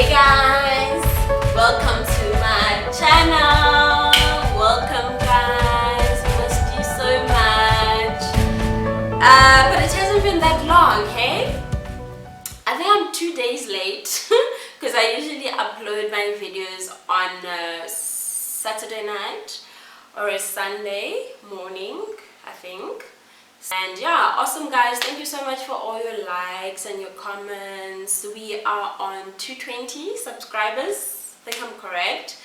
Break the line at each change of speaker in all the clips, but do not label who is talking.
Hey guys, welcome to my channel. Welcome guys, missed you so much. But it hasn't been that long, hey? I think I'm 2 days late because I usually upload my videos on a Saturday night or a Sunday morning, I think. And yeah, awesome guys, thank you so much for all your likes and your comments. We are on 220 subscribers, I think I'm correct.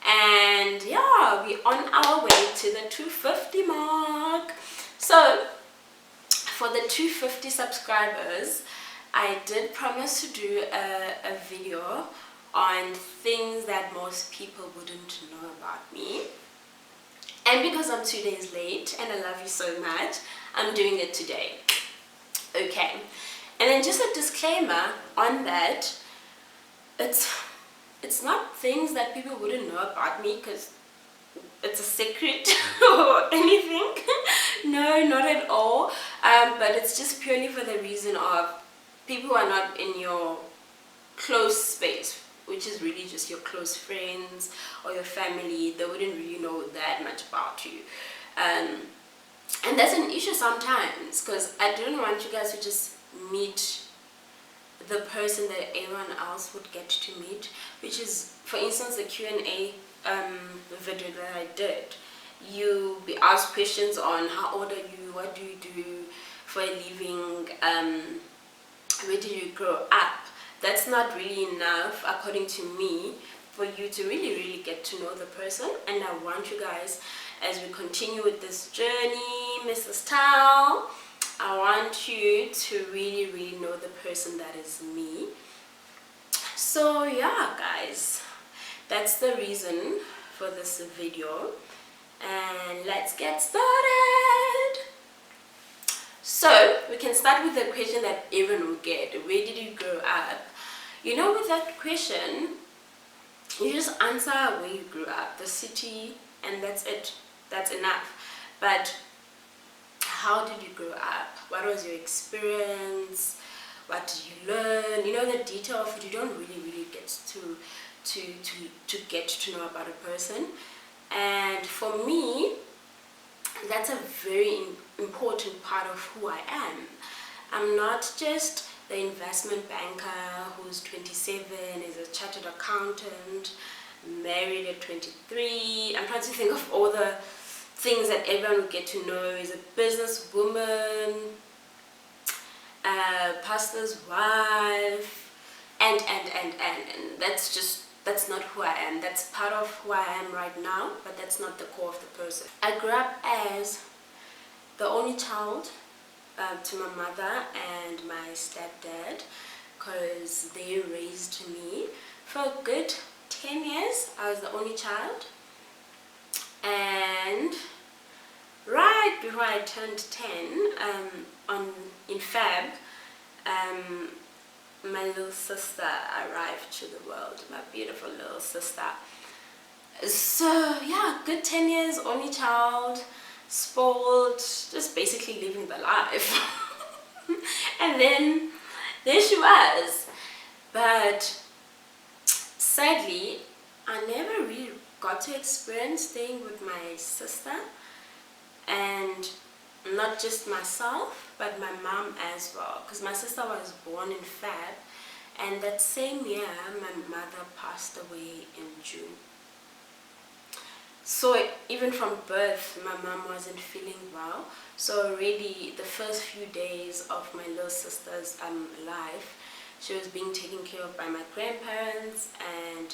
And yeah, we're on our way to the 250 mark. So for the 250 subscribers, I did promise to do a video on things that most people wouldn't know about me. And because I'm 2 days late and I love you so much, I'm doing it today. Okay. And then just a disclaimer on that, it's not things that people wouldn't know about me because it's a secret or anything. No, not at all. But it's just purely for the reason of people who are not in your close space, which is really just your close friends or your family. They wouldn't really know that much about you. And that's an issue sometimes because I don't want you guys to just meet the person that everyone else would get to meet, which is, for instance, the Q&A video that I did. You be asked questions on how old are you, what do you do for a living, where did you grow up. That's not really enough, according to me, for you to really get to know the person. And I want you guys, as we continue with this journey, Mrs. Tao, I want you to really know the person that is me. So yeah guys, that's the reason for this video, and let's get started. So we can start with the question that everyone will get: where did you grow up? You know, with that question, you just answer where you grew up, the city, and that's it. That's enough. But how did you grow up? What was your experience? What did you learn? You know, the detail of it, you don't really get to get to know about a person. And for me, that's a very important part of who I am. I'm not just the investment banker who's 27, is a chartered accountant, married at 23. I'm trying to think of all the things that everyone would get to know. Is a businesswoman, a pastor's wife, and that's not who I am. That's part of who I am right now, but that's not the core of the person. I grew up as the only child to my mother and my stepdad, because they raised me for a good 10 years. I was the only child, and right before I turned 10, in Feb, my little sister arrived to the world, my beautiful little sister. So yeah, good 10 years, only child, spoiled, just basically living the life. And then there she was. But sadly, I never really got to experience staying with my sister, and not just myself, but my mom as well, because my sister was born in Feb, and that same year my mother passed away in June. So even from birth, my mom wasn't feeling well. So already the first few days of my little sister's life, she was being taken care of by my grandparents and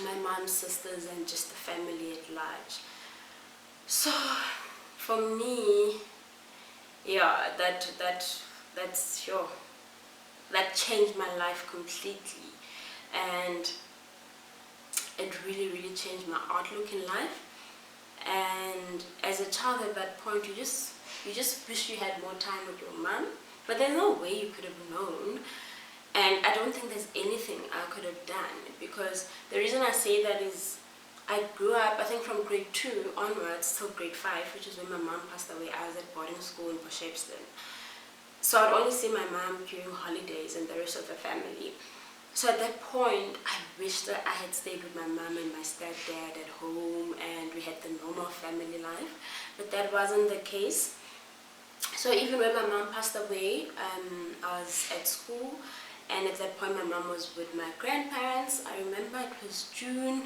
my mom's sisters and just the family at large. So for me, yeah, that's sure, that changed my life completely, and it really changed my outlook in life. And as a child at that point, you just wish you had more time with your mom, but there's no way you could have known. And I don't think there's anything I could have done, because the reason I say that is I grew up, I think from grade 2 onwards till grade 5, which is when my mom passed away. I was at boarding school in Porshepston. So I'd only see my mom during holidays and the rest of the family. So at that point, I wished that I had stayed with my mom and my stepdad at home and we had the normal family life, but that wasn't the case. So even when my mom passed away, I was at school, and at that point my mom was with my grandparents. I remember it was June,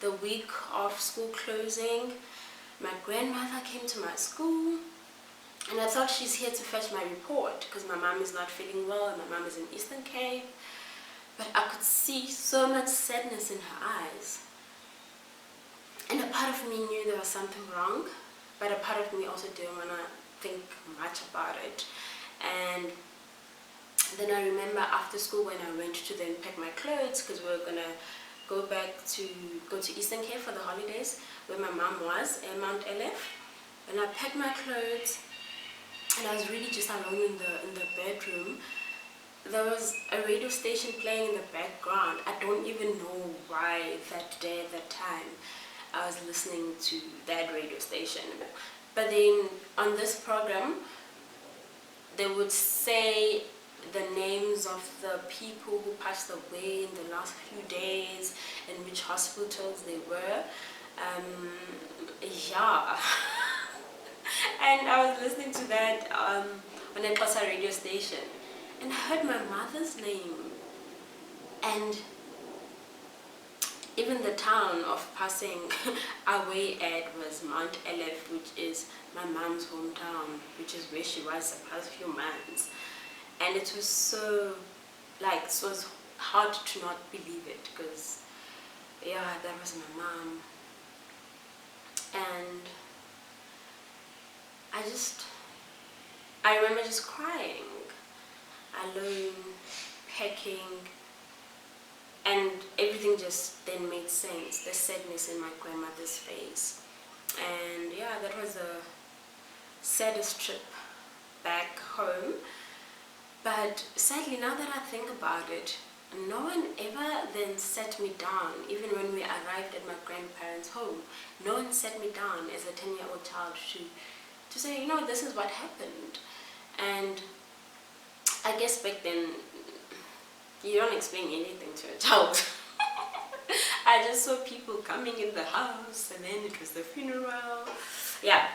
the week of school closing. My grandmother came to my school, and I thought she's here to fetch my report because my mom is not feeling well and my mom is in Eastern Cape. But I could see so much sadness in her eyes. And a part of me knew there was something wrong, but a part of me also didn't want to think much about it. And then I remember after school when I went to then pack my clothes, because we were going to go to Eastern Cape for the holidays, where my mom was, in Mount Elef. And I packed my clothes, and I was really just alone in the bedroom. There was a radio station playing in the background. I don't even know why that day, at that time, I was listening to that radio station. But then on this program, they would say the names of the people who passed away in the last few days and which hospitals they were. Yeah. And I was listening to that on a Xhosa radio station. And I heard my mother's name, and even the town of passing away at was Mount Elef, which is my mom's hometown, which is where she was the past few months. And it was so, like, it was hard to not believe it, because, yeah, that was my mom. And I remember just crying, alone, packing, and everything just then made sense. The sadness in my grandmother's face. And yeah, that was the saddest trip back home. But sadly, now that I think about it, no one ever then sat me down. Even when we arrived at my grandparents' home, no one sat me down as a 10-year-old child to say, you know, this is what happened. And I guess back then, you don't explain anything to a child. I just saw people coming in the house, and then it was the funeral. Yeah,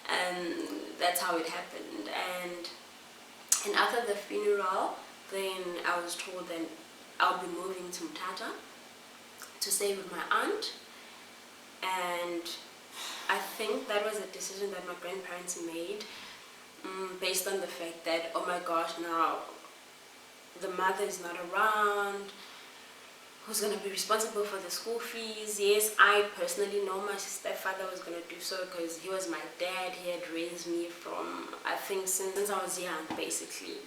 and that's how it happened. And after the funeral, then I was told that I'll be moving to Mthatha to stay with my aunt. And I think that was a decision that my grandparents made, based on the fact that, oh my gosh, now the mother is not around, who's going to be responsible for the school fees? Yes, I personally know my stepfather was going to do so, because he was my dad. He had raised me from, I think, since I was young, basically.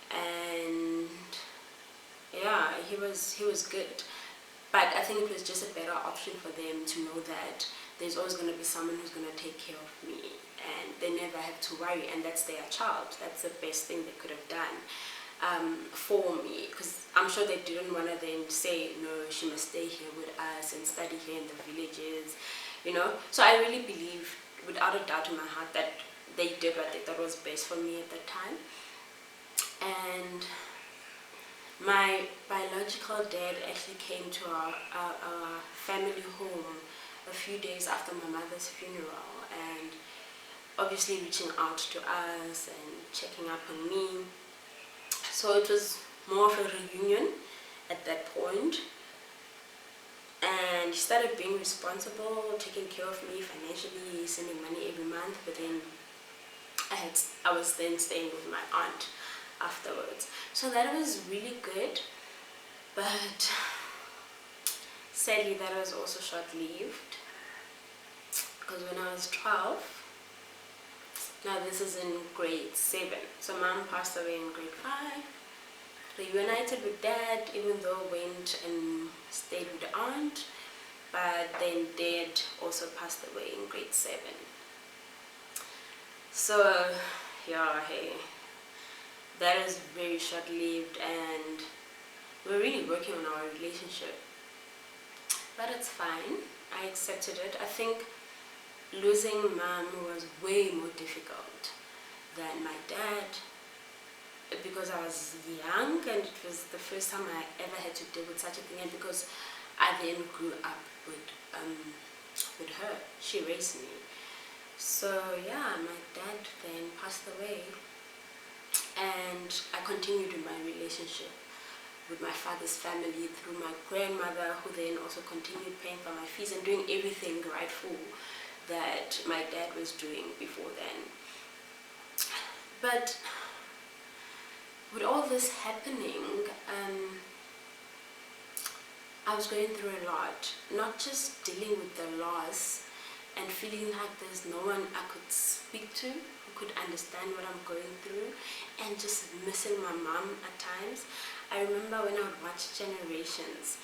And yeah, he was good. But I think it was just a better option for them to know that there's always going to be someone who's going to take care of me, and they never have to worry, and that's their child. That's the best thing they could have done for me, because I'm sure they didn't want to then say, no, she must stay here with us and study here in the villages, you know. So I really believe, without a doubt in my heart, that they did what they thought was best for me at that time. And my biological dad actually came to our family home a few days after my mother's funeral, and obviously reaching out to us and checking up on me. So it was more of a reunion at that point. And he started being responsible, taking care of me financially, sending money every month. But then I was then staying with my aunt afterwards. So that was really good. But sadly, that was also short-lived, because when I was 12, now this is in grade 7, so mom passed away in grade 5, reunited with dad, even though went and stayed with the aunt, but then dad also passed away in grade 7. So yeah, hey, that is very short-lived, and we're really working on our relationship, but it's fine. I accepted it. I think losing mom was way more difficult than my dad. because I was young and it was the first time I ever had to deal with such a thing, and because I then grew up with her. She raised me. So yeah, my dad then passed away, and I continued with my relationship with my father's family through my grandmother, who then also continued paying for my fees and doing everything rightful that my dad was doing before then. But with all this happening, I was going through a lot, not just dealing with the loss and feeling like there's no one I could speak to who could understand what I'm going through, and just missing my mom at times. I remember when I would watch Generations,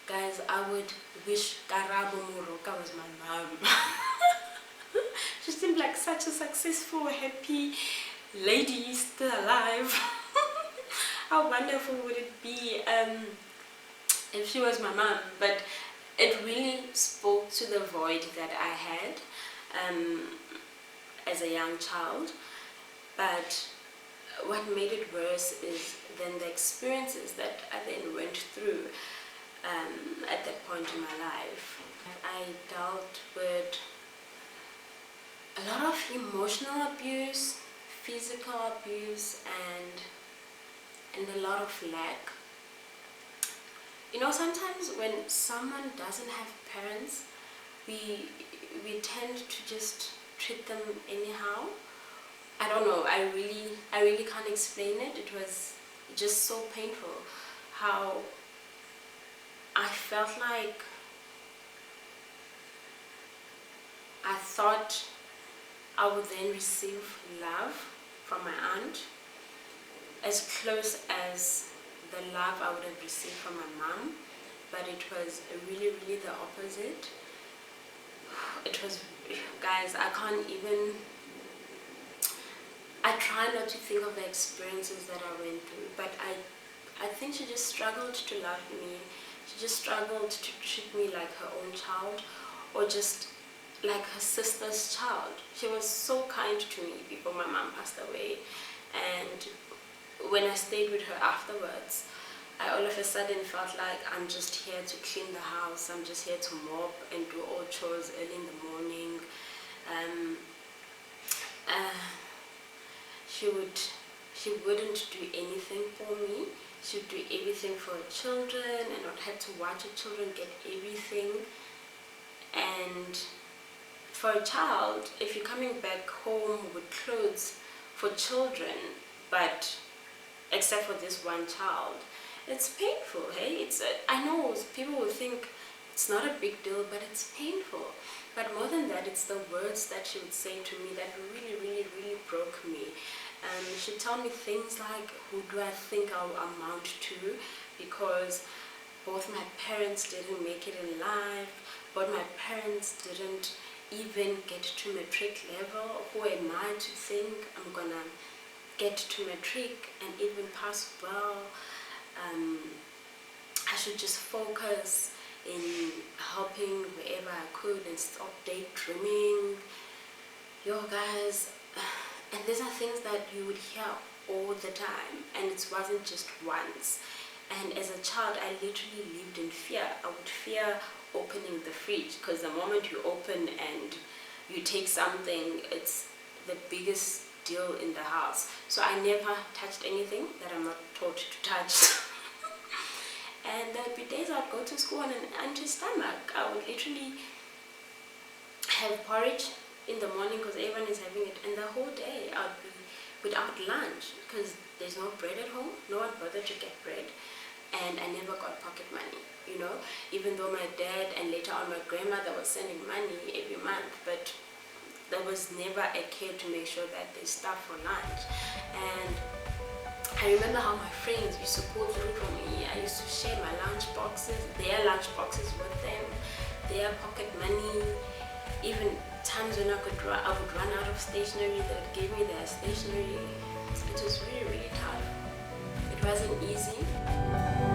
guys, I would wish Karabo Moroka was my mom. She seemed like such a successful, happy lady, still alive. How wonderful would it be if she was my mom? But it really spoke to the void that I had as a young child. But what made it worse is then the experiences that I then went through at that point in my life. I dealt with a lot of emotional abuse, physical abuse, and a lot of lack. You know, sometimes when someone doesn't have parents, we tend to just treat them anyhow. I don't know, I really can't explain it. It was just so painful how I felt like I thought I would then receive love from my aunt, as close as the love I would have received from my mom, but it was really the opposite. It was, guys, I try not to think of the experiences that I went through, but I think she just struggled to love me. She just struggled to treat me like her own child, or just like her sister's child. She was so kind to me before my mom passed away, and when I stayed with her afterwards, I all of a sudden felt like I'm just here to clean the house, I'm just here to mop and do all chores early in the morning. She wouldn't do anything for me. She would do everything for her children, and I'd have to watch her children get everything. And for a child, if you're coming back home with clothes for children, but except for this one child, it's painful, hey? I know people will think it's not a big deal, but it's painful. But more than that, it's the words that she would say to me that really broke me. She'd tell me things like, who do I think I'll amount to? Because both my parents didn't make it in life, both my parents didn't even get to matric level. Who am I to think I'm gonna get to matric and even pass well? I should just focus in helping wherever I could and stop daydreaming. Yo guys, and these are things that you would hear all the time, and it wasn't just once. And as a child, I literally lived in fear. I would fear opening the fridge, because the moment you open and you take something, it's the biggest deal in the house. So I never touched anything that I'm not taught to touch. And there would be days I'd go to school on an empty stomach. I would literally have porridge in the morning because everyone is having it, and the whole day I'd be without lunch because there's no bread at home. No one bothered to get bread, and I never got pocket money, you know, even though my dad and later on my grandmother was sending money every month, but there was never a care to make sure that there's stuff for lunch. And I remember how my friends used to pull through for me. I used to share my lunch boxes, their lunch boxes with them, their pocket money. Even times when I would run out of stationery, they would give me their stationery. It was really tough. It wasn't easy.